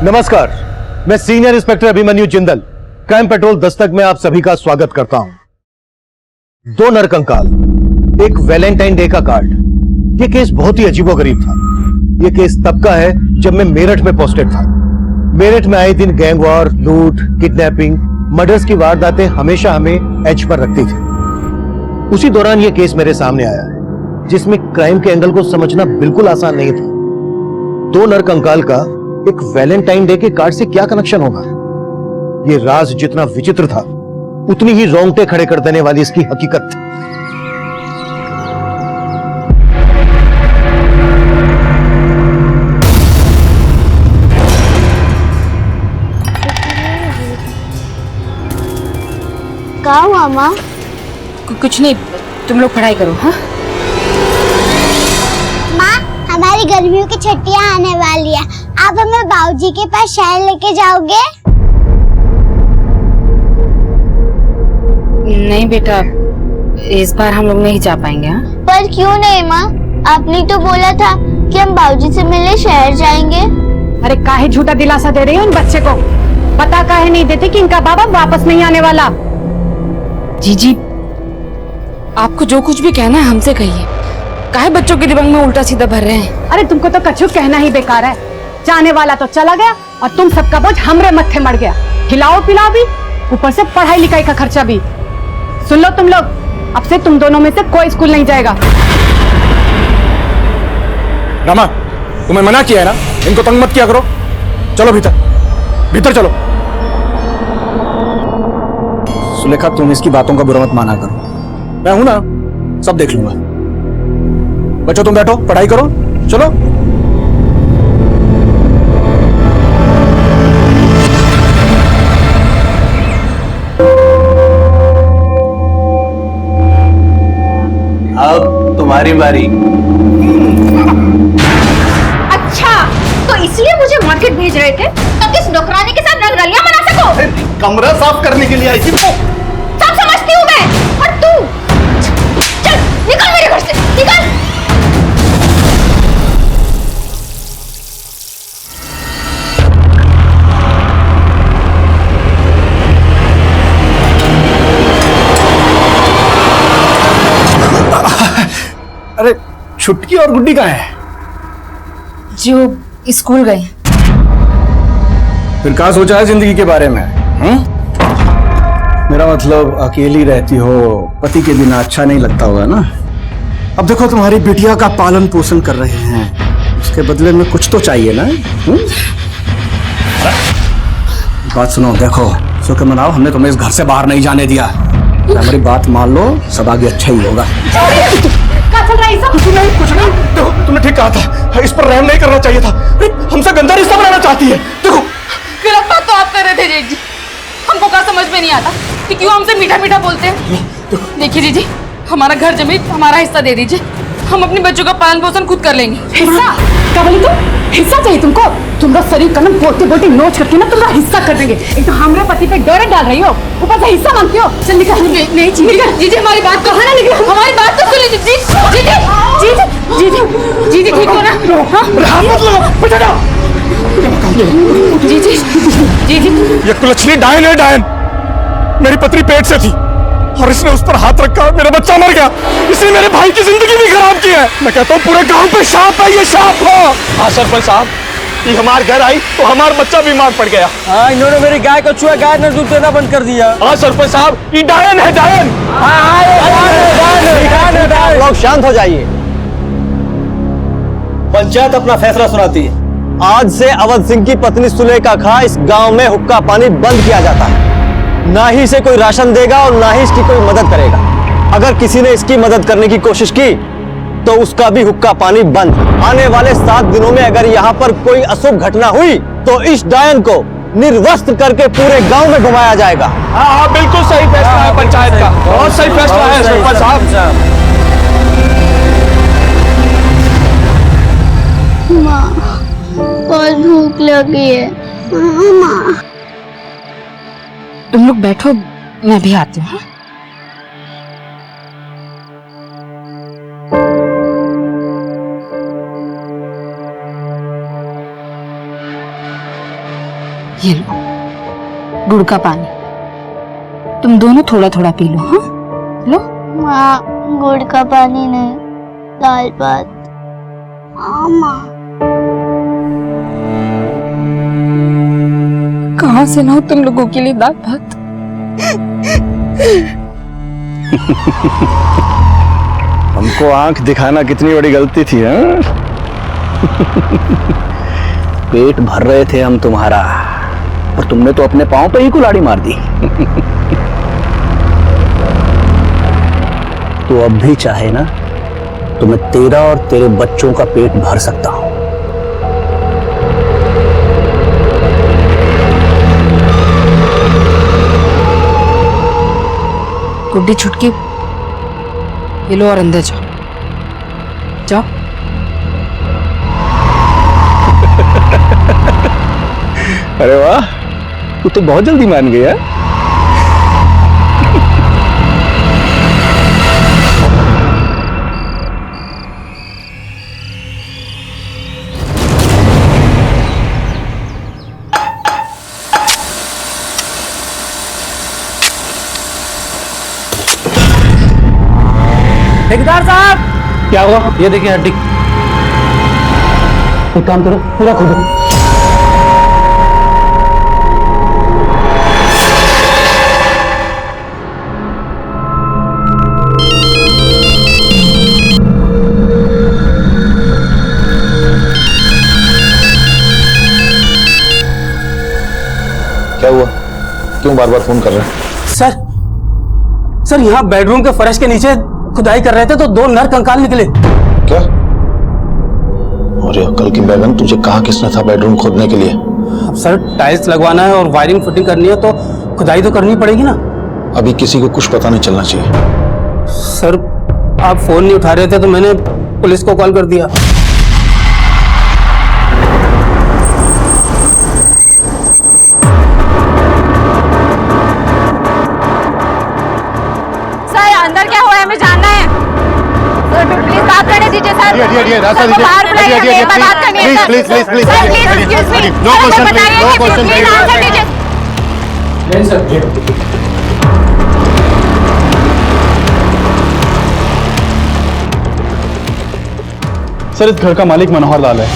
नमस्कार, मैं senior inspector Abhimanyu Jindal crime petrol Dastak में आप सभी का स्वागत करता हूं। दो नरकंकाल, एक वैलेंटाइन डे का कार्ड। यह केस बहुत ही अजीबोगरीब था। यह केस तब का है जब मैं मेरठ में पोस्टेड था। मेरठ में आए दिन गैंग वॉर, लूट, किडनैपिंग, मर्डर्स की वारदातें हमेशा हमें एज पर रखती थी। उसी दौरान यह केस मेरे सामने आया है, जिसमें क्राइम के एंगल को समझना बिल्कुल आसान नहीं था। दो नरकंकाल का एक वैलेंटाइन डे के कार्ड से क्या कनेक्शन होगा? यह राज जितना विचित्र था, उतनी ही रोंगटे खड़े कर देने वाली इसकी हकीकत थी। क्या हुआ माँ? कुछ नहीं, तुम लोग पढ़ाई करो। हाँ माँ, हमारी गर्मियों की छुट्टियाँ आने वाली है, आप हमें बाबूजी के पास शहर लेके जाओगे? नहीं बेटा, इस बार हम लोग नहीं जा पाएंगे। हाँ पर क्यों नहीं माँ? आपने तो बोला था कि हम बाबूजी से मिलने शहर जाएंगे। अरे काहे झूठा दिलासा दे रही हो उन बच्चे को? पता काहे नहीं देती कि इनका बाबा वापस नहीं आने वाला? जीजी, आपको जो कुछ भी कहना है हमसे कहिए। काहे बच्चों के दिमाग में उल्टा सीधा भर रहे हैं? अरे तुमको तो कछु कहना ही बेकार है। जाने वाला तो चला गया और तुम सबका बोझ हमरे मत्थे मर गया। खिलाओ पिलाओ भी, ऊपर से पढ़ाई लिखाई का खर्चा भी। सुन लो तुम लोग, अब से तुम दोनों में से कोई स्कूल नहीं जाएगा। रमा, तुम्हें मना किया है ना, इनको तंग मत किया करो। चलो भीतर, भीतर चलो। सुलेखा, तुम इसकी बातों का बुरा मत माना करो। मैं हूं ना, सब देख लूंगा। बच्चों तुम बैठो, पढ़ाई करो, चलो। अब तुम्हारी बारी। अच्छा, तो इसलिए मुझे मार्केट भेज रहे थे ताकि इस नौकरानी के साथ रंगरलियां मना सको। कमरा साफ करने के लिए आई थी। सब समझती हूँ मैं। और तू चल निकल मेरे घर से, निकल। अरे छुटकी और गुड्डी कहाँ है? जो स्कूल गए। फिर कहा सोचा है जिंदगी के बारे में? मेरा मतलब अकेली रहती हो, पति के बिना अच्छा नहीं लगता होगा ना। अब देखो तुम्हारी बिटिया का पालन पोषण कर रहे हैं, उसके बदले में कुछ तो चाहिए ना। बात सुनो, देखो सुख मनाओ, हमने तुम्हें इस घर से बाहर नहीं जाने दिया। हमारी बात मान लो, सब आगे अच्छा ही होगा। क्या चल रहा है सब? कुछ नहीं। देखो तुमने ठीक कहा था, इस पर रहम नहीं करना चाहिए था। हमसे गंदा रिश्ता बनाना चाहती है। देखो गलत बात तो आप कर रहे थे जीजी। हमको क्या समझ में नहीं आता कि क्यों हमसे मीठा मीठा बोलते हैं। देखिए जीजी, हमारा घर जमीन हमारा हिस्सा दे दीजिए, हम अपने बच्चों का पालन पोषण खुद कर लेंगे। हिस्सा? क्या बोली तुम? हिस्सा चाहिए तुमको? तुम्हारा शरीर कलम बोलते बोलते नोच करके ना तुम्हारा हिस्सा कर देंगे। एक तो हमारे पति पे डोरे डाल रही हो, ऊपर से हिस्सा मांगती हो। चल निकल। नहीं जीजी, हमारी बात तो है ना, निकलो, हमारी बात तो सुन लीजिए। जीजी जीजी ठीक हो ना? जीजी जीजी, ये कुलच्छनी डायन है, डायन। मेरी पत्नी पेट से थी और इसने उस पर हाथ रखा, मेरा बच्चा मर गया। इसने मेरे भाई की जिंदगी भी खराब की है। मैं कहता हूँ पूरे गांव पे शाप है, ये शाप हो। हाँ सरपंच साहब, ये हमारे घर आई तो हमारा बच्चा बीमार पड़ गया। हाँ, इन्होंने मेरी गाय को छुआ, गाय ने दूध देना बंद कर दिया। हाँ सरपंच साहब, ये डायन है, डायन। लोग शांत हो जाइए, पंचायत अपना फैसला सुनाती है। आज से अवध सिंह की पत्नी सुलेखा खां इस गांव में हुक्का पानी बंद किया जाता है। ना ही इसे कोई राशन देगा और ना ही इसकी कोई मदद करेगा। अगर किसी ने इसकी मदद करने की कोशिश की तो उसका भी हुक्का पानी बंद। आने वाले 7 दिनों में अगर यहाँ पर कोई अशुभ घटना हुई तो इस डायन को निर्वस्त्र करके पूरे गांव में घुमाया जाएगा। हाँ हाँ, बिल्कुल सही फैसला है पंचायत का, बहुत सही फैसला है सरपंच साहब। माँ, बहुत भूख लगी है। माँ, तुम लोग बैठो, मैं भी आती हूँ। ये लो गुड़ का पानी, तुम दोनों थोड़ा थोड़ा पी लो। हाँ लो। माँ गुड़ का पानी नहीं, दाल भात। हाँ माँ। कहाँ से लाऊं तुम लोगों के लिए दाल भात? हमको आंख दिखाना कितनी बड़ी गलती थी, हाँ? पेट भर रहे थे हम तुम्हारा, और तुमने तो अपने पांव पे ही कुल्हाड़ी मार दी। तो अब भी चाहे ना तो मैं तेरा और तेरे बच्चों का पेट भर सकता हूं। गुड्डी छुटकी, ये लो और अंदर जाओ। जाओ। अरे वाह, तू तो बहुत जल्दी मान गया। ठेकेदार साहब, क्या हुआ? ये देखिए हड्डी। एक काम करो, पूरा खोदो। क्या हुआ? क्यों बार बार फोन कर रहे हैं? सर यहाँ बेडरूम के फर्श के नीचे खुदाई कर रहे थे तो 2 नर कंकाल निकले। क्या? अरे अकल की बैगन, तुझे कहा किसने था बेडरूम खोदने के लिए? अब सर टाइल्स लगवाना है और वायरिंग फिटिंग करनी है तो खुदाई तो करनी पड़ेगी ना। अभी किसी को कुछ पता नहीं चलना चाहिए। सर आप फोन नहीं उठा रहे थे तो मैंने पुलिस को कॉल कर दिया। अंदर क्या हुआ है हमें जानना है। सर प्लीज बात करने दीजिए सर। रास्ता दीजिए। बाहर बुलाइए, हमें बात करनी है sir. Please sir please excuse me, no question, बताइए नो कि क्वेश्चन, प्लीज आंसर दीजिए। सर इस घर का मालिक मनोहर लाल है,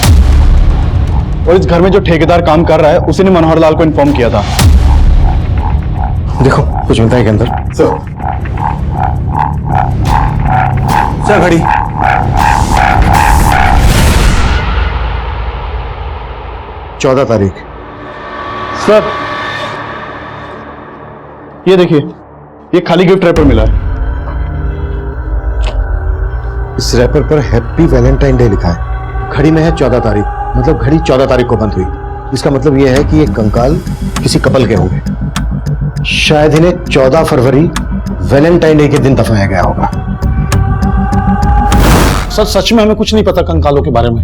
और इस घर में जो ठेकेदार काम कर रहा है उसी ने मनोहर लाल को इन्फॉर्म किया था। देखो कुछ मिलता है के अंदर। सर घड़ी। चौदह तारीख। सर ये देखिए, ये खाली गिफ्ट रैपर मिला है। इस रैपर पर हैप्पी वैलेंटाइन डे लिखा है। घड़ी में है 14 तारीख, मतलब घड़ी 14 तारीख को बंद हुई। इसका मतलब यह है कि ये कंकाल किसी कपल के होंगे। शायद इन्हें 14 फरवरी वैलेंटाइन डे के दिन दफनाया गया होगा। सर सच में हमें कुछ नहीं पता कंकालों के बारे में।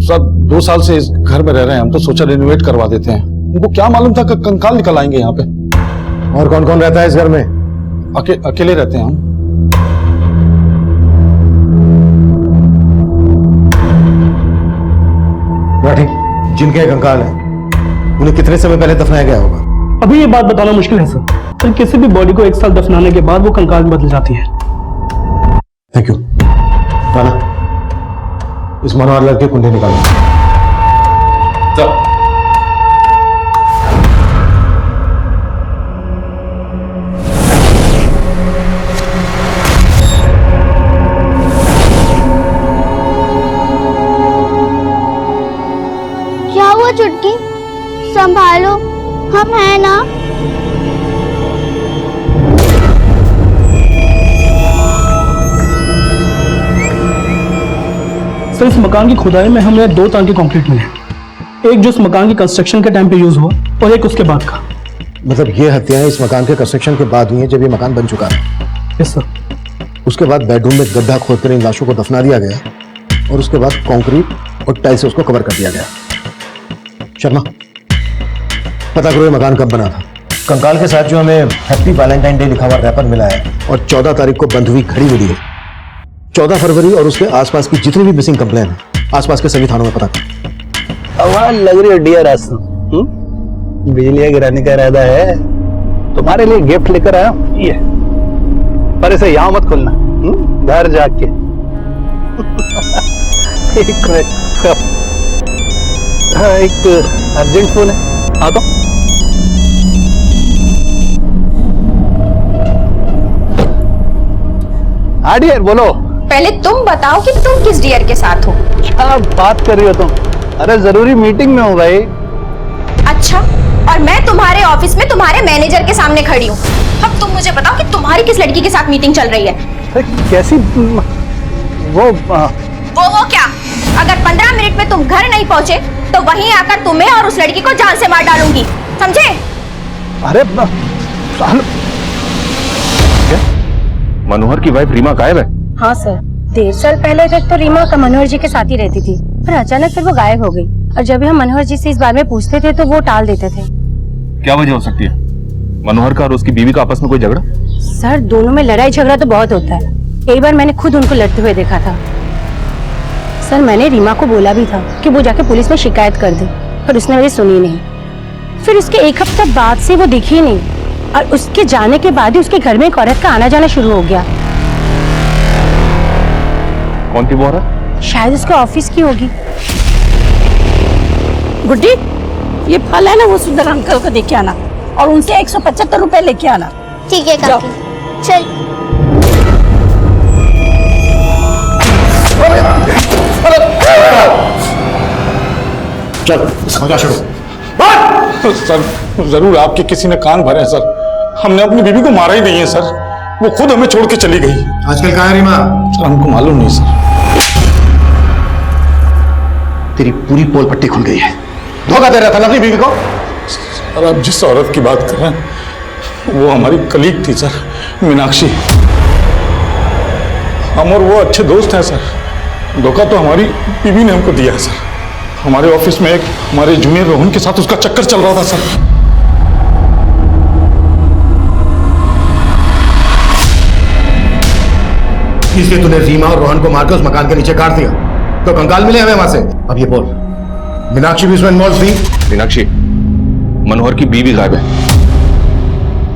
सर 2 साल से इस घर में रह रहे हैं हम, तो सोचा रिनोवेट करवा देते हैं। उनको क्या मालूम था कि कंकाल निकल आएंगे यहाँ पे। और कौन कौन रहता है इस घर में? अकेले रहते हैं हम। ठीक, जिनके कंकाल है उन्हें कितने समय पहले दफनाया गया होगा? अभी ये बात बताना मुश्किल है सर। सर किसी भी बॉडी को 1 साल दफनाने के बाद वो कंकाल में बदल जाती है। Thank you. राना, इस मनोहर लाल की कुंडली निकालो। क्या हुआ चुटकी? संभालो, हम हैं ना। सर इस मकान की खुदाई में हमें 2 टांके कंक्रीट मिले, एक जो इस मकान की कंस्ट्रक्शन के टाइम पे यूज हुआ और एक उसके बाद का। मतलब ये हत्याएं इस मकान के कंस्ट्रक्शन के बाद हुई हैं, जब ये मकान बन चुका है। Yes sir. उसके बाद बेडरूम में गड्ढा खोदकर इन लाशों को दफना दिया गया, और उसके बाद कंक्रीट और टाइल से उसको कवर कर दिया गया। शर्मा, पता करो ये मकान कब बना था। कंकाल के साथ जो हमें हैप्पी वैलेंटाइन डे लिखा हुआ रैपर मिला है, और 14 तारीख को बंद हुई घड़ी मिली है। 14 फरवरी और उसके आसपास की जितनी भी मिसिंग कंप्लेन है, आसपास के सभी थानों में पता कर। आवाज लग रही है डियर आसन। बिजलियां गिराने का इरादा है? तुम्हारे लिए गिफ्ट लेकर आया हूं, ये। पर इसे यहां मत खोलना, घर जाके। एक मिनट, हाँ, एक अर्जेंट फोन है। हाँ तो हाँ डियर, बोलो। पहले तुम बताओ कि तुम किस डियर के साथ हो। क्या बात कर रही हो तुम? अरे जरूरी मीटिंग में हूँ भाई। अच्छा, और मैं तुम्हारे ऑफिस में तुम्हारे मैनेजर के सामने खड़ी हूँ। अब तुम मुझे बताओ कि तुम्हारी किस लड़की के साथ मीटिंग चल रही है। कैसी? वो क्या? अगर 15 मिनट में तुम घर नहीं पहुँचे तो वहीं आकर तुम्हें और उस लड़की को जान से मार डालूंगी, समझे? अरे मनोहर की वाइफ रीमा गायब है? हाँ सर, 1.5 साल पहले तक तो रीमा का मनोहर जी के साथ ही रहती थी, पर अचानक फिर वो गायब हो गई। और जब भी हम मनोहर जी से इस बारे में पूछते थे तो वो टाल देते थे। क्या वजह हो सकती है? मनोहर का और उसकी बीवी का आपस में कोई झगड़ा? सर, दोनों में लड़ाई झगड़ा तो बहुत होता है। एक बार मैंने खुद उनको लड़ते हुए देखा था। सर, मैंने रीमा को बोला भी था कि वो जाके पुलिस में शिकायत कर दे, पर उसने मेरी सुनी नहीं। फिर उसके 1 हफ्ता बाद से वो दिखी नहीं, और उसके जाने के बाद ही उसके घर में एक औरत का आना जाना शुरू हो गया। कौन थी वो औरत? शायद उसके ऑफिस की होगी। गुड्डी, ये फल है ना, वो सुंदर अंकल को देके आना और उनसे 175 रुपए लेके आना। ठीक है काकी, चल। चल, समझा शुरू। सर, जरूर आपके किसी ने कान भरे हैं सर। हमने अपनी बीवी को मारा ही नहीं है सर, वो खुद हमें छोड़ के चली गई। आजकल कहाँ है रीमा? सर, हमको मालूम नहीं सर। तेरी पूरी पोल पट्टी खुल गई है। धोखा दे रहा था ना अपनी बीवी को? सर, आप जिस औरत की बात कर रहे हैं वो हमारी कलीग थी सर, मीनाक्षी। हम और वो अच्छे दोस्त हैं सर। धोखा तो हमारी बीवी ने हमको दिया है सर। हमारे ऑफिस में एक हमारे जूनियर रोहन के साथ उसका चक्कर चल रहा था सर। इसलिए तूने रीमा और रोहन को मारकर उस मकान के नीचे गाड़ दिया, तो कंकाल मिले हमें वहां से। अब ये बोल, मीनाक्षी भी उसमें इन्वॉल्व थी? मीनाक्षी मनोहर की बीवी गायब है,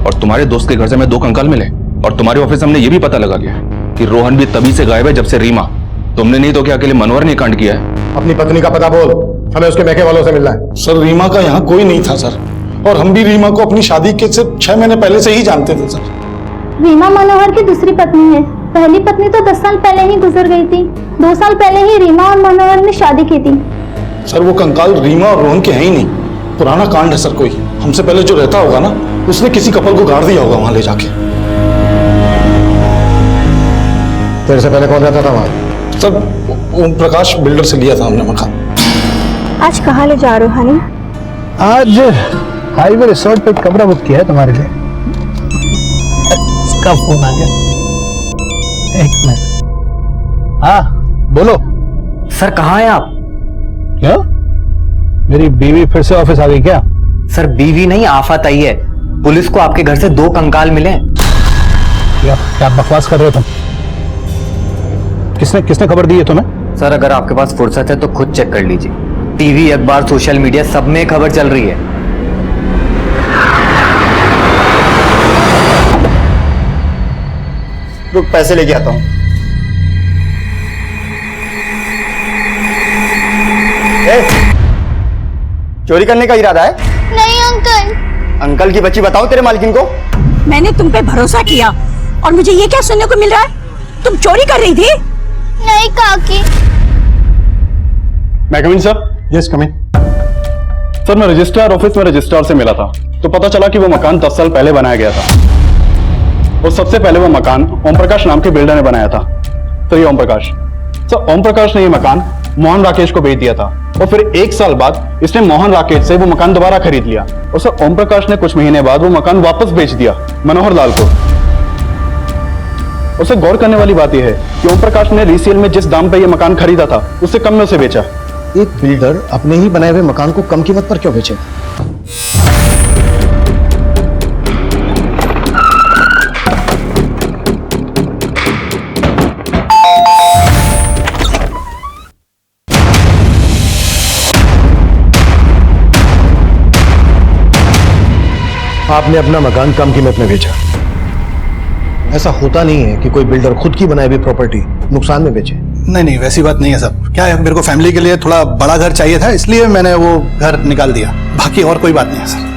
और तुम्हारे दोस्त के घर से हमें 2 कंकाल मिले, और तुम्हारे ऑफिस हमने ये भी पता लगा लिया कि रोहन भी तभी से गायब है जब से रीमा। तुमने नहीं तो क्या अकेले मनोहर ने कांड किया है? अपनी पत्नी का पता बोल, हमें उसके मैके वालों से मिलना है। सर, रीमा का यहाँ कोई नहीं था सर, और हम भी रीमा को अपनी शादी के सिर्फ 6 महीने पहले से ही जानते थे सर। रीमा मनोहर की दूसरी पत्नी है। पहली पत्नी तो 10 साल पहले ही गुजर गई थी। 2 साल पहले ही रीमा और मनोहर ने शादी की थी। सर, वो कंकाल रीमा और रोहन के हैं ही नहीं, पुराना कांड है सर। कोई हमसे पहले जो रहता होगा ना, उसने किसी कपल को गाड़ दिया होगा वहां ले जाके। तेरे से पहले कौन रहता था वहां? सर, ओम प्रकाश बिल्डर से लिया था हमने मकान। आज कहाँ ले जा रहे हो हनी? आज हाईवे रिसोर्ट पे कमरा बुक किया है तुम्हारे लिए। इसका फोन आ गया, एक मिनट। हाँ बोलो। सर, कहाँ हैं आप? क्या? मेरी बीवी फिर से ऑफिस आ गई क्या? सर, बीवी नहीं, आफत आई है। पुलिस को आपके घर से 2 कंकाल मिले। क्या बकवास कर रहे हो तुम? किसने खबर दी है तुम्हें? सर, अगर आपके पास फुर्सत है तो खुद चेक कर लीजिए। टीवी, अखबार, सोशल मीडिया, सब में खबर चल रही है। रुक, पैसे लेके आता हूं। चोरी करने का इरादा है? नहीं अंकल। अंकल की बच्ची, बताओ तेरे मालकिन को। मैंने तुम पे भरोसा किया और मुझे ये क्या सुनने को मिल रहा है? तुम चोरी कर रही थी? नहीं काकी। मैं कम इन सर? यस कम इन। सर, मैं रजिस्ट्रार ऑफिस में रजिस्ट्रार से मिला था, तो पता चला कि वो मकान 10 साल पहले बनाया गया था, और सबसे पहले वो मकान ओम प्रकाश नाम के बिल्डर ने बनाया था। तो ये ओम प्रकाश, सर, ओम प्रकाश ने ये मकान मोहन राकेश को बेच दिया था, और फिर 1 साल बाद इसने मोहन राकेश से वो मकान दोबारा खरीद लिया, और सर ओम प्रकाश ने कुछ महीने बाद वो मकान वापस बेच दिया मनोहर लाल को। उसे गौर करने वाली बात यह है कि ओम प्रकाश ने रीसेल में जिस दाम पे ये मकान खरीदा था उससे कम में उसे बेचा। एक बिल्डर अपने ही बनाए हुए मकान को कम कीमत पर क्यों बेचे? आपने अपना मकान कम कीमत में बेचा। ऐसा होता नहीं है कि कोई बिल्डर खुद की बनाई हुई प्रॉपर्टी नुकसान में बेचे। नहीं नहीं, वैसी बात नहीं है सर। क्या है, मेरे को फैमिली के लिए थोड़ा बड़ा घर चाहिए था, इसलिए मैंने वो घर निकाल दिया। बाकी और कोई बात नहीं है सर।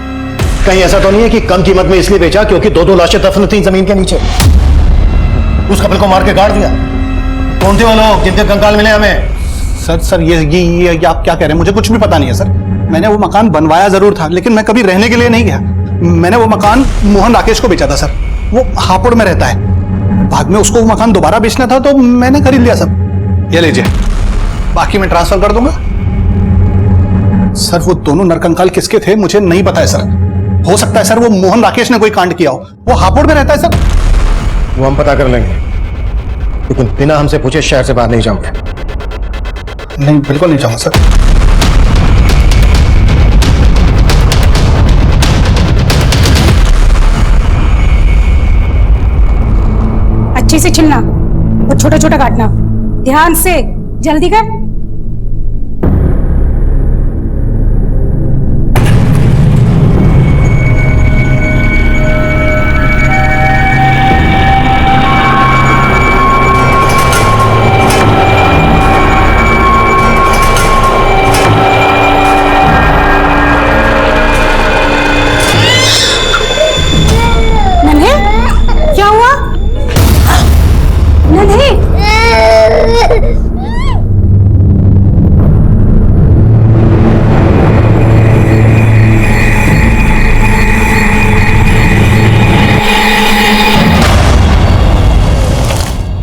कहीं ऐसा तो नहीं है कि कम कीमत में इसलिए बेचा क्योंकि दो लाशें दफन थी जमीन के नीचे, उस कपल को मार के गाड़ दिया? कौन थे वो लोग जिनके कंकाल मिले हमें? सर ये आप क्या कह रहे हैं? मुझे कुछ भी पता नहीं है सर। मैंने वो मकान बनवाया जरूर था, लेकिन मैं कभी रहने के लिए नहीं गया। मैंने वो मकान मोहन राकेश को बेचा था सर। वो हापुड़ में रहता है। बाद में उसको वो मकान दोबारा बेचना था तो मैंने खरीद लिया सर। ये लीजिए, बाकी मैं ट्रांसफर कर दूंगा। सर वो दोनों नरकंकाल किसके थे मुझे नहीं पता है सर। हो सकता है सर वो मोहन राकेश ने कोई कांड किया हो। वो हापुड़ में रहता है सर। वो हम पता कर लेंगे, लेकिन बिना हमसे पूछे शहर से बाहर नहीं जाऊंगे। नहीं, बिल्कुल नहीं चाहूंगा सर। अच्छे से छिलना और छोटा छोटा काटना, ध्यान से, जल्दी कर। नन्हे, क्या हुआ? नन्हे,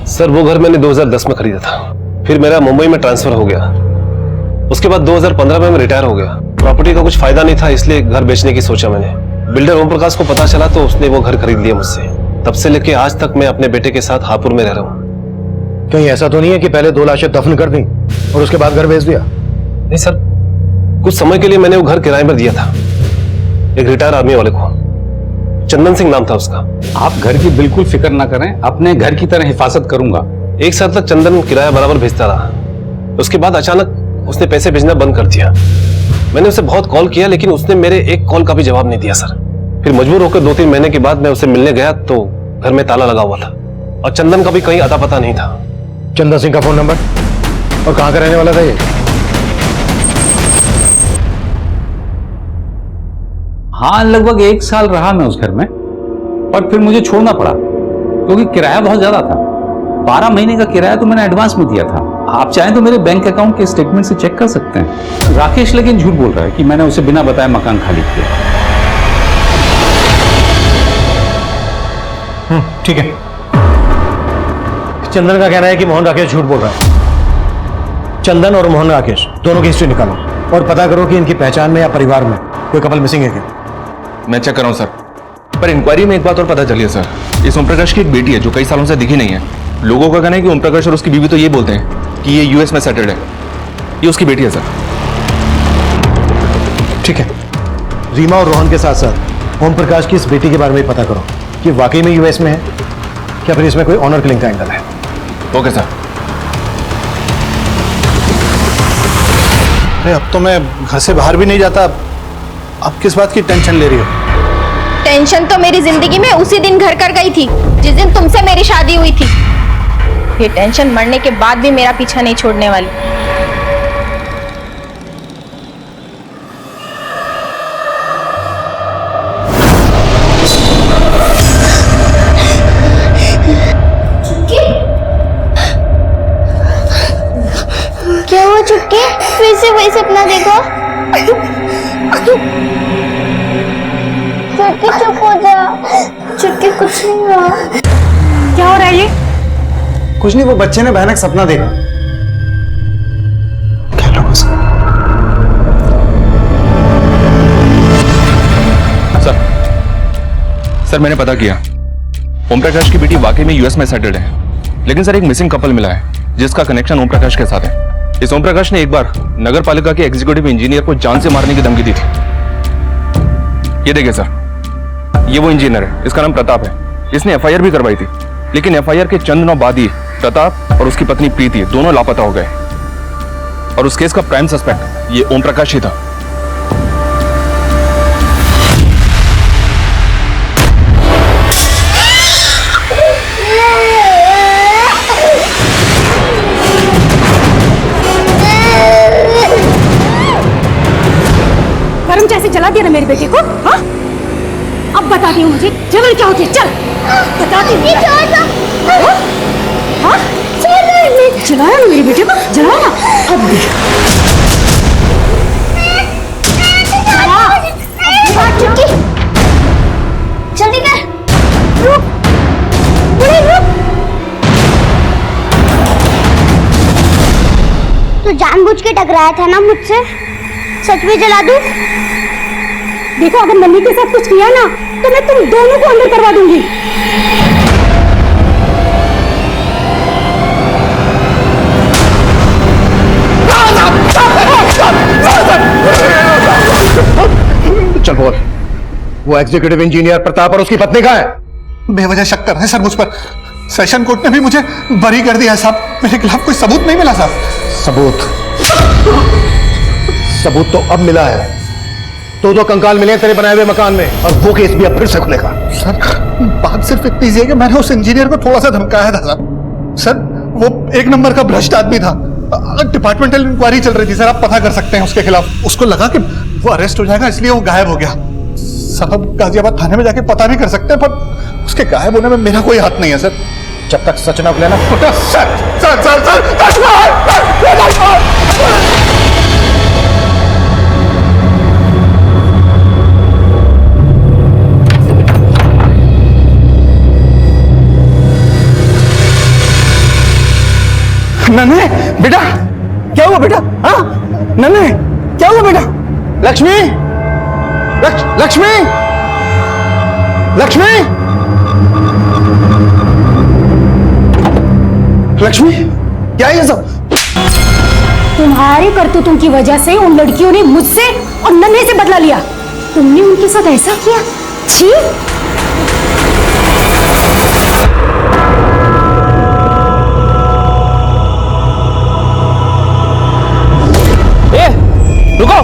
सर वो घर मैंने 2010 में खरीदा था, फिर मेरा मुंबई में ट्रांसफर हो गया। उसके बाद 2015 में मैं रिटायर हो गया। प्रॉपर्टी का कुछ फायदा नहीं था, इसलिए घर बेचने की सोचा मैंने। बिल्डर ओम प्रकाश को पता चला तो उसने वो घर खरीद लिया मुझसे। तब से लेके आज तक मैं अपने बेटे के साथ हापुड़ में रह रहा हूँ। कहीं ऐसा तो नहीं है कि पहले 2 लाशें दफन कर दी और उसके बाद घर बेच दिया? नहीं सर, कुछ समय के लिए मैंने वो घर किराए पर दिया था एक रिटायर आर्मी वाले को। चंदन सिंह नाम था उसका। आप घर की बिल्कुल फिक्र ना करें, अपने घर की तरह हिफाजत करूंगा। 1 साल तक चंदन किराया बराबर भेजता रहा। उसके बाद अचानक उसने पैसे भेजना बंद कर दिया। मैंने उसे बहुत कॉल किया, लेकिन उसने मेरे एक कॉल का भी जवाब नहीं दिया सर। फिर मजबूर होकर 2-3 महीने के बाद मैं उसे मिलने गया तो घर में ताला लगा हुआ था और चंदन का भी कहीं अता पता नहीं था। चंदन सिंह का फोन नंबर और कहां का रहने वाला था ये? हाँ, लगभग 1 साल रहा मैं उस घर में, पर फिर मुझे छोड़ना पड़ा क्योंकि किराया बहुत ज्यादा था। 12 महीने का किराया तो मैंने एडवांस में दिया था। आप चाहें तो मेरे बैंक अकाउंट के स्टेटमेंट से चेक कर सकते हैं। राकेश लेकिन झूठ बोल रहा है कि मैंने उसे बिना बताए मकान खाली किया। ठीक है। चंदन का कहना है कि मोहन राकेश झूठ बोल रहा है। चंदन और मोहन राकेश दोनों की हिस्ट्री निकालो और पता करो कि इनकी पहचान में या परिवार में कोई कपल मिसिंग है क्या? मैं चेक कर रहा हूं सर, पर इंक्वायरी में एक बात और पता चली है सर। इस ओम प्रकाश की एक बेटी है जो कई सालों से दिखी नहीं है। लोगों का कहना है कि ओम प्रकाश और उसकी बीवी तो ये बोलते हैं कि ये यूएस में सेटल्ड है। ये उसकी बेटी है सर। ठीक है, रीमा और रोहन के साथ साथ ओम प्रकाश की इस बेटी के बारे में पता करो कि वाकई में यूएस में है क्या फिर इसमें कोई ऑनर किलिंग का एंगल है। Okay sir. अरे अब तो मैं घर से बाहर भी नहीं जाता। अब किस बात की टेंशन ले रही हो? टेंशन तो मेरी जिंदगी में उसी दिन घर कर गई थी जिस दिन तुमसे मेरी शादी हुई थी। ये टेंशन मरने के बाद भी मेरा पीछा नहीं छोड़ने वाली। क्या हुआ चुटकी? फिर से वही सपना देखो? चुटकी चुप हो जा। चुटकी कुछ नहीं हुआ। क्या हो रहा है ये? कुछ नहीं, वो बच्चे ने भयानक सपना देखा। सर मैंने पता किया, ओम प्रकाश की बेटी वाकई में यूएस में सेटल्ड है। लेकिन सर एक मिसिंग कपल मिला है जिसका कनेक्शन ओम प्रकाश के साथ है। इस ओम प्रकाश ने एक बार नगर पालिका के एग्जीक्यूटिव इंजीनियर को जान से मारने की धमकी दी थी। ये देखिए सर, ये वो इंजीनियर है, इसका नाम प्रताप है। इसने एफआईआर भी करवाई थी, लेकिन एफआईआर के चंद दिनों बाद ही प्रताप और उसकी पत्नी प्रीति दोनों लापता हो गए और उस केस का प्राइम सस्पेक्ट ये ओम प्रकाश ही था। जला दिया ना मेरे बेटे को। हाँ, अब बताती हूँ मुझे जलन क्या होती है। चल बताती हूँ। हाँ, जलाया ना मेरे बेटे को, जलाया। अब देख जल्दी कर, रुक, बुढ़ी रुक। तू जानबूझ के टकराया था ना मुझसे, सच में जला दूं? देखो, अगर नन्ही के साथ कुछ किया ना तो मैं तुम दोनों को अंदर करवा दूंगी। चल बोल, वो एग्जीक्यूटिव इंजीनियर प्रताप और उसकी पत्नी कहाँ है? बेवजह शक कर रहे हैं सर मुझ पर। सेशन कोर्ट ने भी मुझे बरी कर दिया है साहब। मेरे खिलाफ कोई सबूत नहीं मिला साहब। सबूत तो अब मिला है। दो कंकाल मिले तेरे बनाए हुए मकान में, और वो केस भी अब फिर से खुलेगा। सर बात सिर्फ इतनी सी है कि मैंने उस इंजीनियर को थोड़ा सा धमकाया था साहब। सर वो एक नंबर का भ्रष्ट आदमी था। डिपार्टमेंटल इंक्वायरी चल रही थी सर, आप पता कर सकते हैं उसके खिलाफ। उसको लगा कि वो अरेस्ट हो जाएगा, इसलिए वो गायब हो गया। सर अब गाजियाबाद थाने में जाके पता भी कर सकते हैं, पर उसके गायब होने में मेरा कोई हाथ नहीं है सर। जब तक सच ना खुले ना। नन्हे बेटा, क्या हुआ बेटा? हाँ नन्हे, क्या हुआ बेटा? लक्ष्मी, लक्ष्मी, लक्ष्मी, लक्ष्मी, क्या है ये सब? तुम्हारी करतूतों की वजह से उन लड़कियों ने मुझसे और नन्हे से बदला लिया। तुमने उनके साथ ऐसा किया? छी! रुको।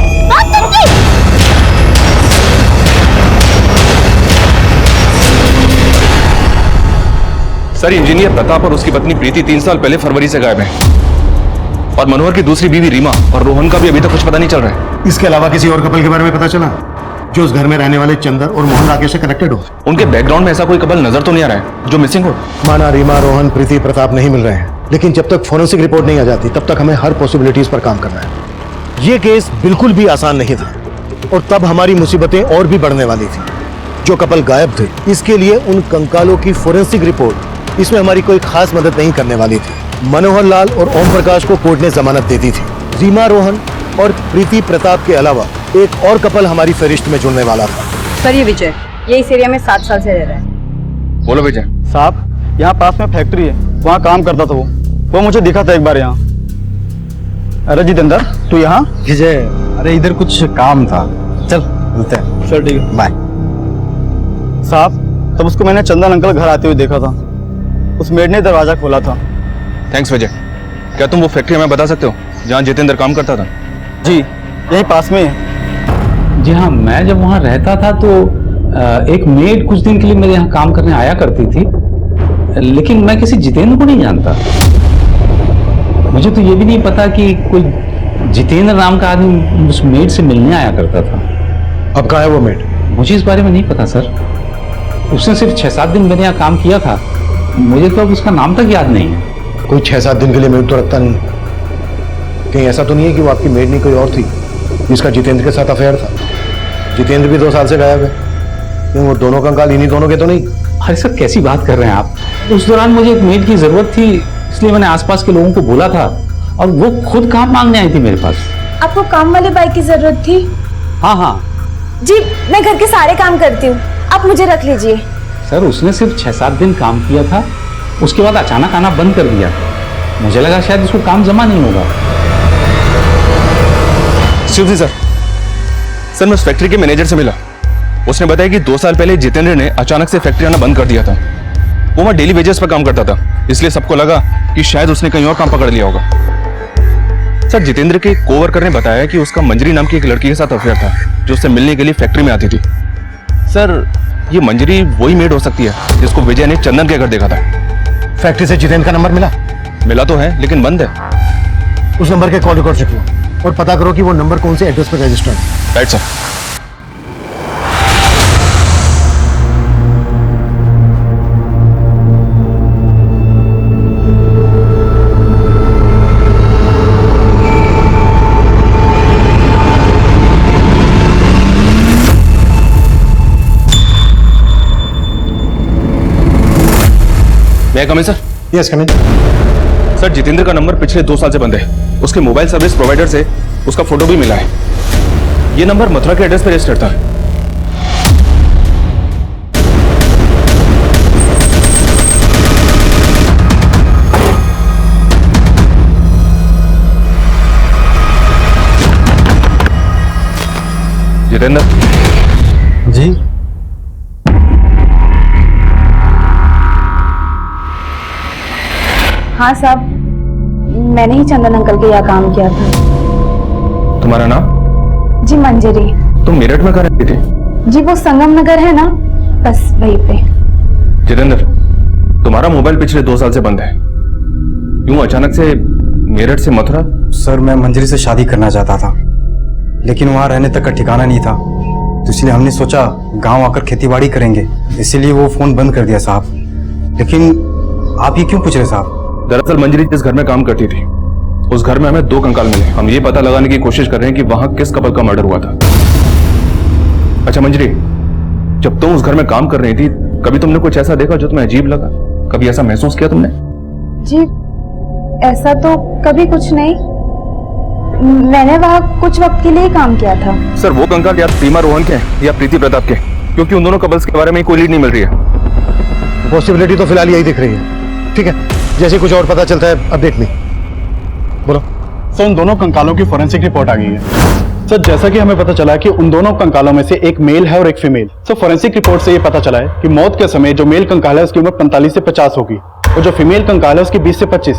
सर, इंजीनियर प्रताप और उसकी पत्नी प्रीति 3 साल पहले फरवरी से गायब है, और मनोहर की दूसरी बीवी रीमा और रोहन का भी अभी तक कुछ पता नहीं चल रहा है। इसके अलावा किसी और कपल के बारे में पता चला जो उस घर में रहने वाले चंदर और मोहन राकेश से कनेक्टेड हो? उनके बैकग्राउंड में ऐसा कोई कपल नजर तो नहीं आ रहा है जो मिसिंग हो। माना रीमा, रोहन, प्रीति, प्रताप नहीं मिल रहे हैं, लेकिन जब तक फोरेंसिक रिपोर्ट नहीं आ जाती तब तक हमें हर पॉसिबिलिटीज पर काम करना है। ये केस बिल्कुल भी आसान नहीं था, और तब हमारी मुसीबतें और भी बढ़ने वाली थी। जो कपल गायब थे, इसके लिए उन कंकालों की फोरेंसिक रिपोर्ट इसमें हमारी कोई खास मदद नहीं करने वाली थी। मनोहर लाल और ओम प्रकाश को कोर्ट ने जमानत दे दी थी। रीमा, रोहन और प्रीति प्रताप के अलावा एक और कपल हमारी फहरिस्त में जुड़ने वाला था। सर, ये विजय, ये इस एरिया में 7 साल से रह रहा है। बोलो विजय। साहब, यहाँ पास में फैक्ट्री है, वहाँ काम करता था वो मुझे दिखा था एक बार यहाँ। अरे जितेंद्र, तू यहाँ? विजय, अरे इधर कुछ काम था, चल मिलते हैं। चल ठीक है, बाय। साहब, तब उसको मैंने चंदन अंकल घर आते हुए देखा था। उस मेड ने दरवाजा खोला था। थैंक्स विजय। क्या तुम वो फैक्ट्री हमें बता सकते हो जहाँ जितेंद्र काम करता था? जी, यही पास में है। जी हाँ, मैं जब वहाँ रहता था तो एक मेड कुछ दिन के लिए मेरे यहाँ काम करने आया करती थी, लेकिन मैं किसी जितेंद्र को नहीं जानता। मुझे तो ये भी नहीं पता कि कोई जितेंद्र नाम का आदमी उस मेड से मिलने आया करता था। अब कहाँ है वो मेड? मुझे इस बारे में नहीं पता सर। उसने सिर्फ 6-7 दिन मेरे यहाँ काम किया था, मुझे तो अब उसका नाम तक याद नहीं है। कोई 6-7 दिन के लिए मेड तो रखता नहीं। कहीं ऐसा तो नहीं है कि वो आपकी मेड नहीं कोई और थी जिसका जितेंद्र के साथ अफेयर था? जितेंद्र भी 2 साल से गायब है, क्यों वो दोनों कंकाल इन्हीं दोनों के तो नहीं? अरे सर, कैसी बात कर रहे हैं आप? उस दौरान मुझे एक मेड की जरूरत थी, इसलिए मैंने आसपास के लोगों को बोला था, और वो खुद काम मांगने आई थी मेरे पास। आपको काम वाले बाई की जरूरत थी? हाँ हाँ जी, मैं घर के सारे काम करती हूँ, आप मुझे रख लीजिए। सर, उसने सिर्फ 6-7 दिन काम किया था, उसके बाद अचानक आना बंद कर दिया। मुझे लगा शायद उसको काम जमा नहीं होगा। शिवजी सर, मैं उस फैक्ट्री के मैनेजर से मिला। उसने बताया कि 2 साल पहले जितेंद्र ने अचानक से फैक्ट्री आना बंद कर दिया था। वो वहाँ डेली वेजेस पर काम करता था, इसलिए सबको लगा कि शायद उसने कहीं और काम पकड़ लिया होगा। सर, जितेंद्र के कोवर्कर ने बताया कि उसका मंजरी नाम की एक लड़की के साथ अफेयर था, जो उससे मिलने के लिए फैक्ट्री में आती थी। सर, ये मंजरी वही मेड हो सकती है जिसको विजय ने चंदन के घर देखा था। फैक्ट्री से जितेंद्र का नंबर मिला तो है, लेकिन बंद है। उस नंबर के कॉल रिकॉर्ड चेक लो और पता करो कि वो नंबर कौन से एड्रेस पर रजिस्टर्ड है। Right sir. मैं कम सर? यस कम इन। सर जितेंद्र का नंबर पिछले 2 साल से बंद है। उसके मोबाइल सर्विस प्रोवाइडर से उसका फोटो भी मिला है। ये नंबर मथुरा के एड्रेस पर रजिस्टर्ड था। जितेंद्र जी हाँ साहब, मैंने ही चंदन अंकल के यहाँ काम किया था। तुम्हारा नाम? जी मंजरी। तुम मेरठ में कहाँ रहती थी? जी वो संगम नगर है ना, बस वहीं पे। जितेंद्र, तुम्हारा मोबाइल पिछले 2 साल से बंद है। यूं अचानक से मेरठ से मथुरा? सर मैं मंजरी से शादी करना चाहता था, लेकिन वहां रहने तक का ठिकाना नहीं था, तो इसलिए हमने सोचा गांव आकर खेतीबाड़ी करेंगे, इसीलिए वो फोन बंद कर दिया साहब। लेकिन आप ये क्यों पूछ रहे साहब? दरअसल मंजरी जिस घर में काम करती थी उस घर में हमें 2 कंकाल मिले। हम ये पता लगाने की कोशिश कर रहे हैं कि वहां किस कपल का मर्डर हुआ था। अच्छा मंजरी, जब तुम उस घर में काम कर रही थी कभी तुमने कुछ ऐसा देखा जो तुम्हें अजीब लगा? कभी ऐसा महसूस किया तुमने? जी ऐसा तो कभी कुछ नहीं, मैंने वहाँ कुछ वक्त के लिए काम किया था। सर वो कंकाल या सीमा रोहन के या प्रीति प्रताप के, क्योंकि उन दोनों कपल्स के बारे में कोई लीड नहीं मिल रही है। पॉसिबिलिटी तो फिलहाल यही दिख रही है। ठीक है, जैसे कुछ और पता चलता है अपडेट में बोलो। सर उन दोनों कंकालों की फोरेंसिक रिपोर्ट आ गई है। सर जैसा कि हमें पता चला कि उन दोनों कंकालों में से एक मेल है और एक फीमेल। सर फोरेंसिक रिपोर्ट से ये पता चला है कि मौत के समय जो मेल कंकाल है उसकी उम्र 45 से 50 होगी और जो फीमेल कंकाल है उसकी 20 से 25।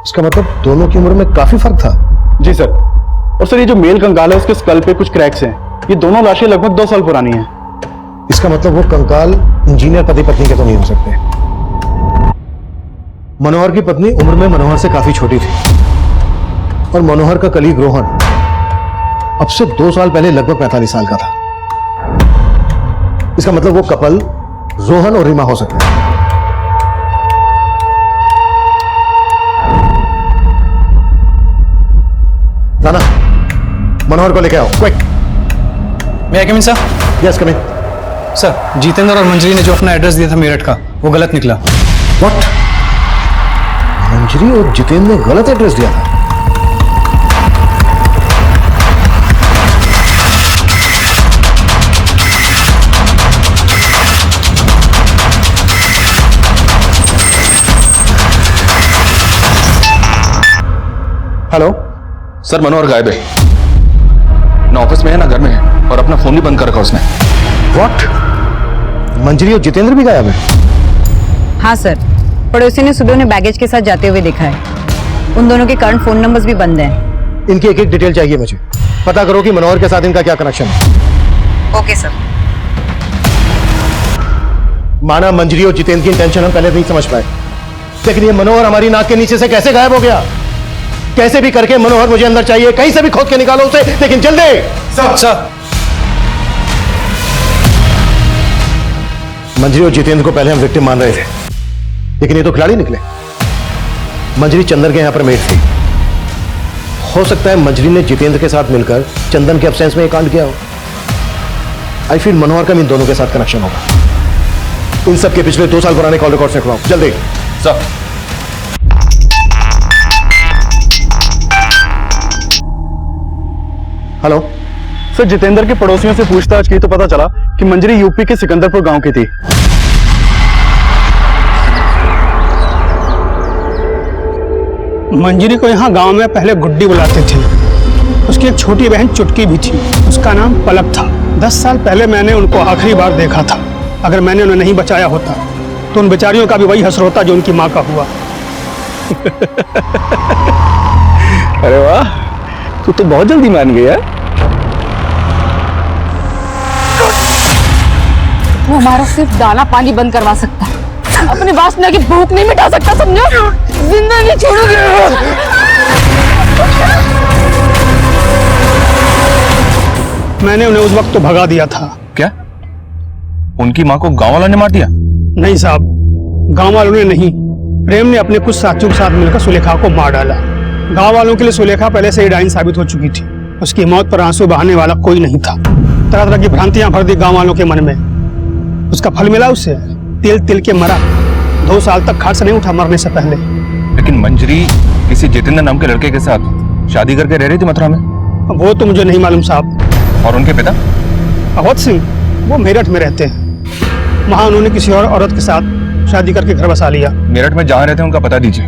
इसका मतलब दोनों की उम्र में काफी फर्क था। जी सर। और सर ये जो मेल कंकाल है उसके स्कल पे कुछ क्रैक्स हैं। ये दोनों लाशें लगभग 2 साल पुरानी हैं। इसका मतलब वो कंकाल इंजीनियर पति पत्नी के तो नहीं हो सकते। मनोहर की पत्नी उम्र में मनोहर से काफी छोटी थी और मनोहर का कलीग रोहन अब से 2 साल पहले लगभग 45 साल का था। इसका मतलब वो कपल रोहन और रीमा हो सकता है। राना, मनोहर को लेके आओ क्विक। मैं कम इन सर? यस कम इन। सर जितेंद्र और मंजरी ने जो अपना एड्रेस दिया था मेरठ का, वो गलत निकला। व्हाट? मंजरी और जितेंद्र ने गलत एड्रेस दिया था? हेलो सर मनोहर गायब है, ना ऑफिस में है ना घर में है, और अपना फोन भी बंद कर रखा उसने। व्हाट? मंजरी और जितेंद्र भी गायब है? हाँ सर, पड़ोसी ने सुबह उन्हें बैगेज के साथ जाते हुए देखा है। उन दोनों के करंट फोन नंबर्स भी बंद हैं। इनकी एक डिटेल चाहिए मुझे। पता करो कि मनोहर के साथ इनका क्या कनेक्शन है। Okay sir. माना मंजरी और जितेंद्र की इंटेंशन हम पहले नहीं समझ पाए, लेकिन ये मनोहर हमारी नाक के नीचे से कैसे गायब हो गया? कैसे भी करके मनोहर मुझे अंदर चाहिए, कहीं से भी खोद के निकालो उसे, लेकिन जल्दी। सर मंजरी और जितेंद्र को पहले हम विक्टिम मान रहे थे, लेकिन ये तो खिलाड़ी निकले। मंजरी चंदन के यहां पर मेट थी। हो सकता है मंजरी ने जितेंद्र के साथ मिलकर चंदन के एब्सेंस में ये कांड किया हो। आई फील मनोहर का भी इन दोनों के साथ कनेक्शन होगा। इन सब के पिछले 2 साल पुराने कॉल रिकॉर्ड्स निकलवाओ जल्दी। सर हेलो सर जितेंद्र के पड़ोसियों से पूछताछ की तो पता चला कि मंजरी यूपी के सिकंदरपुर गांव की थी। मंजरी को यहाँ गांव में पहले गुड्डी बुलाते थे। उसकी एक छोटी बहन चुटकी भी थी, उसका नाम पलक था। 10 साल पहले मैंने उनको आखिरी बार देखा था। अगर मैंने उन्हें नहीं बचाया होता तो उन बेचारियों का भी वही हश्र होता जो उनकी माँ का हुआ। अरे वाह, तू तो बहुत जल्दी मान गया। वो हमारा सिर्फ दाना पानी बंद करवा सकता है, अपनी वासना की भूख नहीं मिटा सकता, समझो? जिंदगी छोड़ोगे। मैंने उन्हें उस वक्त तो भगा दिया था। क्या उनकी माँ को गांव वालों ने मार दिया? नहीं साहब, गांव वालों ने नहीं, प्रेम ने अपने कुछ साथियों के साथ मिलकर सुलेखा को मार डाला। गांव वालों के लिए सुलेखा पहले से ही डाइन साबित हो चुकी थी। उसकी मौत पर आंसू बहाने वाला कोई नहीं था। तरह तरह की भ्रांतियां भर दी गांव वालों के मन में। उसका फल मिला उसे, तिल तिल के मरा। 2 साल तक खाट से नहीं उठा मरने से पहले। लेकिन मंजरी किसी जितेंद्र नाम के लड़के के साथ शादी करके रह रही थी मथुरा में। वो तो मुझे नहीं मालूम साहब। और उनके पिता? अवध सिंह, वो मेरठ में रहते हैं। वहां उन्होंने किसी और औरत के साथ शादी करके घर बसा लिया। मेरठ में जहाँ रहते हैं उनका पता दीजिए।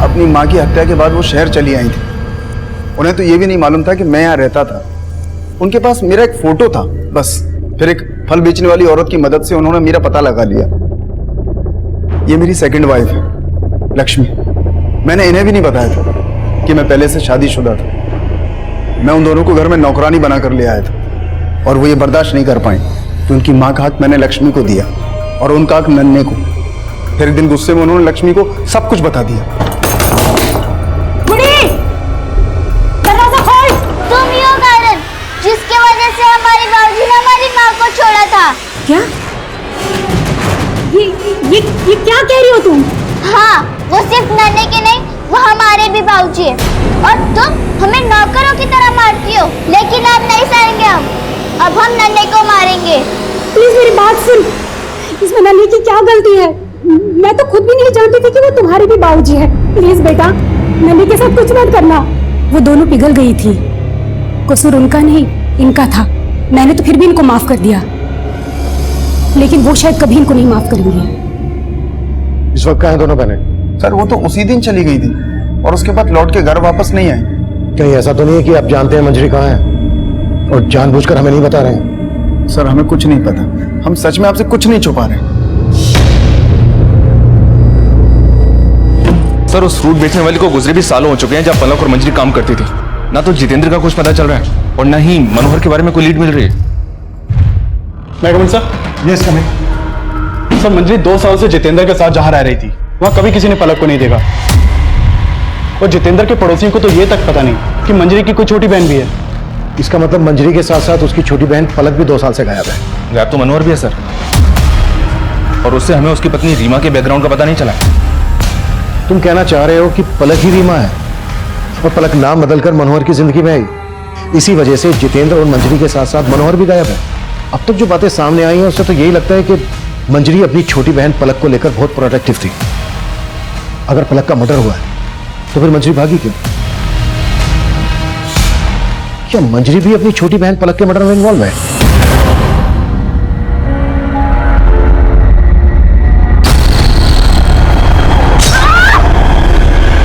अपनी माँ की हत्या के बाद वो शहर चली आई थी। उन्हें तो ये भी नहीं मालूम था कि मैं यहाँ रहता था। उनके पास मेरा एक फोटो था बस। फिर एक फल बेचने वाली औरत की मदद से उन्होंने मेरा पता लगा लिया। ये मेरी सेकंड वाइफ है, लक्ष्मी। मैंने इन्हें भी नहीं बताया था कि मैं पहले से शादीशुदा था। मैं उन दोनों को घर में नौकरानी बनाकर ले आया था और वो ये बर्दाश्त नहीं कर पाए कि उनकी माँ का हक मैंने लक्ष्मी को दिया और उनका हक नन्हे को। फिर एक दिन गुस्से में उन्होंने लक्ष्मी को सब कुछ बता दिया। तुम ही हो कारण जिसके वजह से हमारी बाबूजी ने हमारी माँ को छोड़ा था। क्या? ये क्या कह रही हो तुम? हाँ, वो सिर्फ नन्हे के नहीं, वो हमारे भी बाबूजी है। और तुम हमें नौकरों की तरह मारती हो, लेकिन अब नहीं सहेंगे हम। अब हम नन्हे को मारेंगे। प्लीज मेरी बात सुन। इसमें नन्हे की क्या गलती है? मैं तो खुद भी नहीं जानती थी कि वो तुम्हारे भी बाबूजी है। प्लीज बेटा, नन्हे के साथ कुछ मत करना। वो दोनों पिघल गई थी। कसूर उनका नहीं, इनका था। मैंने तो फिर भी इनको माफ कर दिया, लेकिन वो शायद कभी इनको नहीं माफ करेंगे। इस वक्त कहाँ हैं दोनों बहनें? सर वो तो उसी दिन चली गई थी और उसके बाद लौट के घर वापस नहीं आई। कहीं ऐसा तो नहीं है कि आप जानते हैं मंजरी कहाँ है और जानबूझकर हमें नहीं बता रहे हैं? सर हमें कुछ नहीं पता। हम सच में आपसे कुछ नहीं छुपा रहे। सर उस फ्रूट बेचने वाली को गुजरे भी सालों हो चुके हैं जब पलक और मंजरी काम करती थी। ना तो जितेंद्र का कुछ पता चल रहा है और ना ही मनोहर के बारे में कोई लीड मिल रही है। मैं coming sir? Yes coming. Sir Manjari 2 साल से जितेंद्र के साथ जहां रह रही थी वहां कभी किसी ने पलक को नहीं देखा। और जितेंद्र के पड़ोसियों को तो ये तक पता नहीं कि मंजरी की कोई छोटी बहन भी है। इसका मतलब मंजरी के साथ साथ उसकी छोटी बहन पलक भी 2 साल से गायब है। गायब तो मनोहर भी है सर, और उससे हमें उसकी पत्नी रीमा के बैकग्राउंड का पता नहीं चला। तुम कहना चाह रहे हो कि पलक ही रीमा है और पलक नाम बदलकर मनोहर की जिंदगी में आई। इसी वजह से जितेंद्र और मंजरी के साथ साथ मनोहर भी गायब है। अब तक जो बातें सामने आई हैं उससे तो यही लगता है कि मंजरी अपनी छोटी बहन पलक को लेकर बहुत प्रोटेक्टिव थी। अगर पलक का मर्डर हुआ है तो फिर मंजरी भागी क्यों? क्या मंजरी भी अपनी छोटी बहन पलक के मर्डर में इन्वॉल्व है?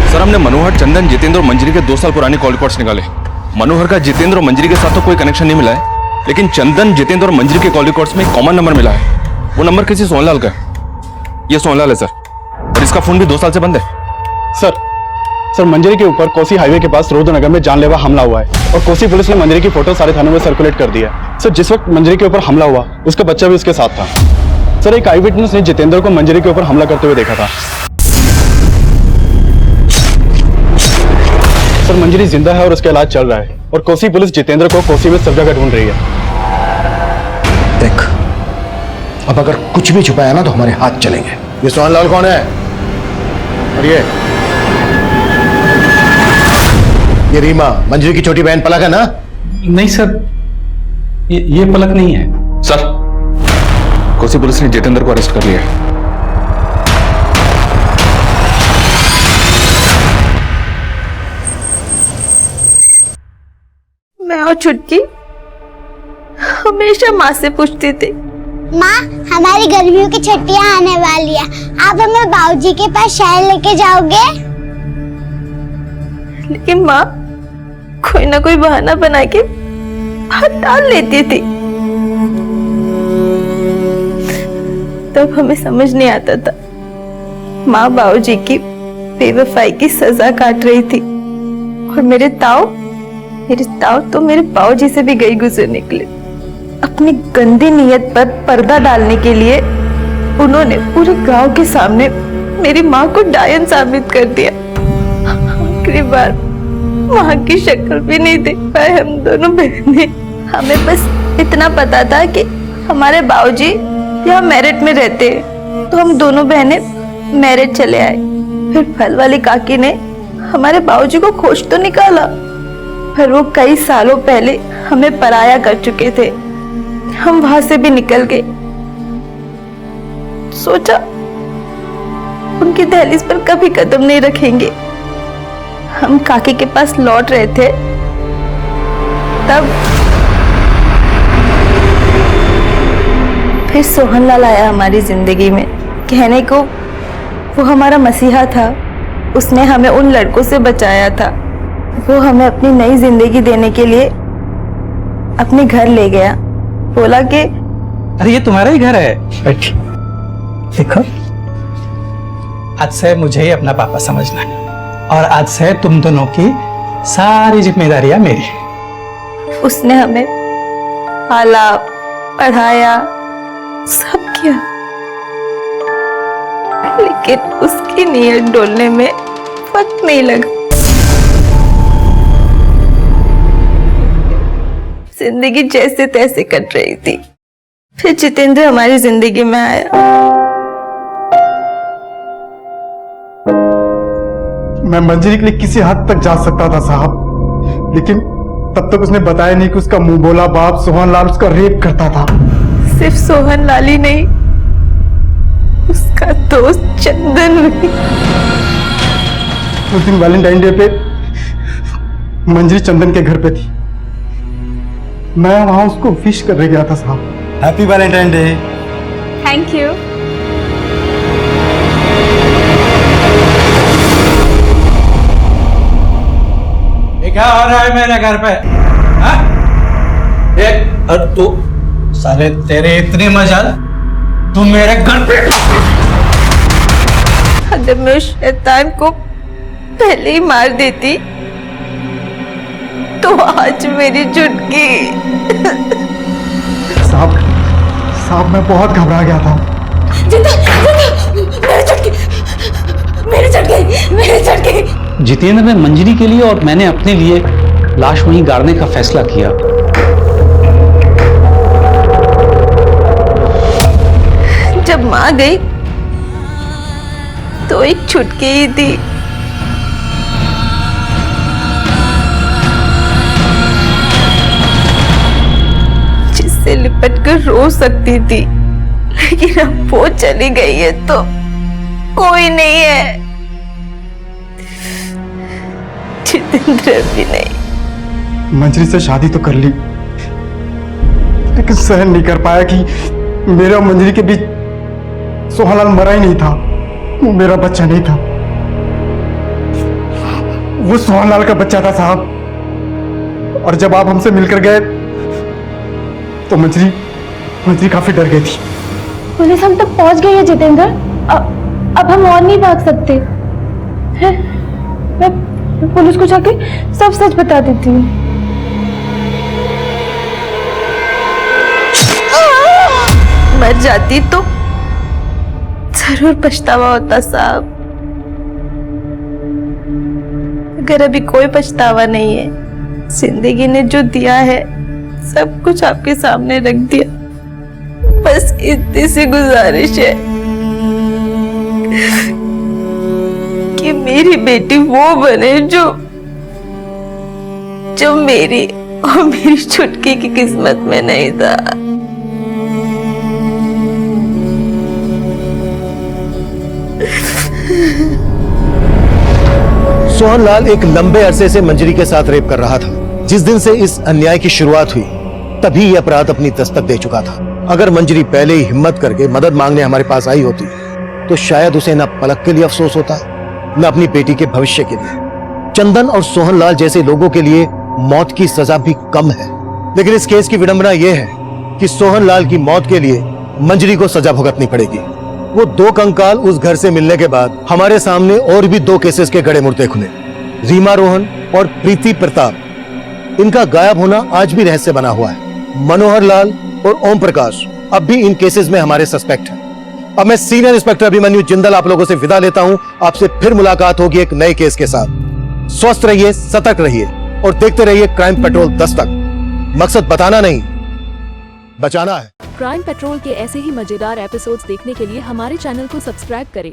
सर हमने मनोहर, चंदन, जितेंद्र और मंजरी के 2 साल पुराने कॉल रिकॉर्ड्स निकाले। मनोहर का जितेंद्र और मंजरी के साथ तो कोई कनेक्शन नहीं मिला है, लेकिन चंदन, जितेंद्र और मंजरी के कॉल रिकॉर्ड्स में एक कॉमन नंबर मिला है। वो नंबर किसी सोनलाल का है। ये सोनलाल है सर, और इसका फोन भी 2 साल से बंद है। सर मंजरी के ऊपर कोसी हाईवे के पास रोहतनगर में जानलेवा हमला हुआ है और कोसी पुलिस ने मंजरी की फोटो सारे थानों में सर्कुलेट कर दिया है। सर जिस वक्त मंजरी के ऊपर हमला हुआ उसका बच्चा भी उसके साथ था। सर एक आई विटनेस ने जितेंद्र को मंजरी के ऊपर हमला करते हुए देखा था। सर मंजरी जिंदा है और उसका इलाज चल रहा है और कोसी पुलिस जितेंद्र को कोसी में सब जगह ढूंढ रही है। देख, अब अगर कुछ भी छुपाया ना तो हमारे हाथ चलेंगे। ये सोहनलाल कौन है? और ये रीमा मंजरी की छोटी बहन पलक है ना? नहीं सर, ये पलक नहीं है। सर कोसी पुलिस ने जितेंद्र को अरेस्ट कर लिया है। मैं और छुटकी हमेशा माँ से पूछती थी, माँ हमारी गर्मियों की छुट्टियाँ आने वाली है, आप हमें बाबूजी के पास शहर लेके जाओगे? लेकिन माँ कोई ना कोई बहाना बना के बात टाल लेती थी। तब हमें समझ नहीं आता था माँ बाबूजी की बेवफाई की सजा काट रही थी और मेरे ताऊ तो मेरे बाबूजी से भी गई गुजर निकले। अपनी गंदी नीयत पर पर्दा डालने के लिए उन्होंने पूरे गांव के सामने मेरी माँ को डायन साबित कर दिया। आखिरी बार माँ की शक्ल भी नहीं देख पाए हम दोनों बहनें। हमें बस इतना पता था कि हमारे बाबूजी यहाँ मेरठ में रहते हैं, तो हम दोनों बहनें मेरठ चले आए। फिर फल वाली काकी ने हमारे बाबूजी को खोज तो निकाला, पर वो कई सालों पहले हमें पराया कर चुके थे। हम वहां से भी निकल गए। सोचा उनकी दहलीज पर कभी कदम नहीं रखेंगे। हम काकी के पास लौट रहे थे, तब फिर सोहनलाल आया हमारी जिंदगी में। कहने को वो हमारा मसीहा था। उसने हमें उन लड़कों से बचाया था। वो हमें अपनी नई जिंदगी देने के लिए अपने घर ले गया। बोला कि अरे ये तुम्हारा ही घर है। बैठ, देखो, आज से मुझे ही अपना पापा समझना है और आज से तुम दोनों की सारी जिम्मेदारियां मेरी। उसने हमें पाला, पढ़ाया, सब किया, लेकिन उसकी नीयत डोलने में वक्त नहीं लगा। जिंदगी जैसे तैसे कट रही थी। फिर जितेंद्र हमारी जिंदगी में आया। मैं मंजरी के लिए किसी हद तक जा सकता था साहब, लेकिन तब तक उसने बताया नहीं कि उसका मुंह बोला बाप सोहनलाल उसका रेप करता था। सिर्फ सोहनलाल ही नहीं, उसका दोस्त चंदन भी। उस दिन वैलेंटाइन डे पे मंजरी चंदन के घर पे थी। मैं वहां उसको विश करने गया था साहब। Happy Valentine day. Thank you. ये क्या हो रहा है मेरे घर पे? हाँ? एक और तू साले, तेरे इतनी मजाल, तू मेरे घर पे। अगर मैं उस शैतान को पहले ही मार देती तो आज मेरी चुटकी। साहब मैं बहुत घबरा गया था। मेरे चटके। जितेंद्र ने मंजरी के लिए और मैंने अपने लिए लाश वहीं गाड़ने का फैसला किया। जब माँ गई तो एक छुटकी ही थी। जिससे लिपट कर रो सकती थी, लेकिन अब वो चली गई है तो कोई नहीं है। जितेंद्र भी नहीं। मंजरी से शादी तो कर ली, लेकिन सहन नहीं कर पाया कि मेरे और मंजरी के बीच सोहनलाल मरा ही नहीं था। वो मेरा बच्चा नहीं था, वो सोहनलाल का बच्चा था साहब। और जब आप हमसे मिलकर गए तो मंजरी काफी डर गई थी। पुलिस हम तक पहुंच गई है जितेंद्र। अब हम और नहीं भाग सकते हैं। मैं पुलिस को जाके सब सच बता देती हूँ। मर जाती तो जरूर पछतावा होता साहब। अगर अभी कोई पछतावा नहीं है, जिंदगी ने जो दिया है सब कुछ आपके सामने रख दिया। बस इतनी सी गुजारिश है कि मेरी बेटी वो बने जो मेरी और मेरी छुटकी की किस्मत में नहीं था। सोहनलाल एक लंबे अरसे से मंजरी के साथ रेप कर रहा था। जिस दिन से इस अन्याय की शुरुआत हुई, तभी यह अपराध अपनी दस्तक दे चुका था। अगर मंजरी पहले ही हिम्मत करके मदद मांगने हमारे पास आई होती तो शायद उसे न पलक के लिए अफसोस होता, न अपनी बेटी के भविष्य के लिए। चंदन और सोहनलाल जैसे लोगों के लिए मौत की सजा भी कम है, लेकिन इस केस की विडंबना यह है कि सोहनलाल की मौत के लिए मंजरी को सजा भुगतनी पड़ेगी। वो दो कंकाल उस घर से मिलने के बाद हमारे सामने और भी दो केसेस के गड़े मुर्दे खुले, रीमा रोहन और प्रीति प्रताप। इनका गायब होना आज भी रहस्य बना हुआ है। मनोहर लाल और ओम प्रकाश अब भी इन केसेस में हमारे सस्पेक्ट हैं। अब मैं सीनियर इंस्पेक्टर अभिमन्यु जिंदल आप लोगों से विदा लेता हूं। आपसे फिर मुलाकात होगी एक नए केस के साथ। स्वस्थ रहिए, सतर्क रहिए और देखते रहिए क्राइम पेट्रोल दस्तक। मकसद बताना नहीं, बचाना है। क्राइम पेट्रोल के ऐसे ही मजेदार एपिसोड्स देखने के लिए हमारे चैनल को सब्सक्राइब करें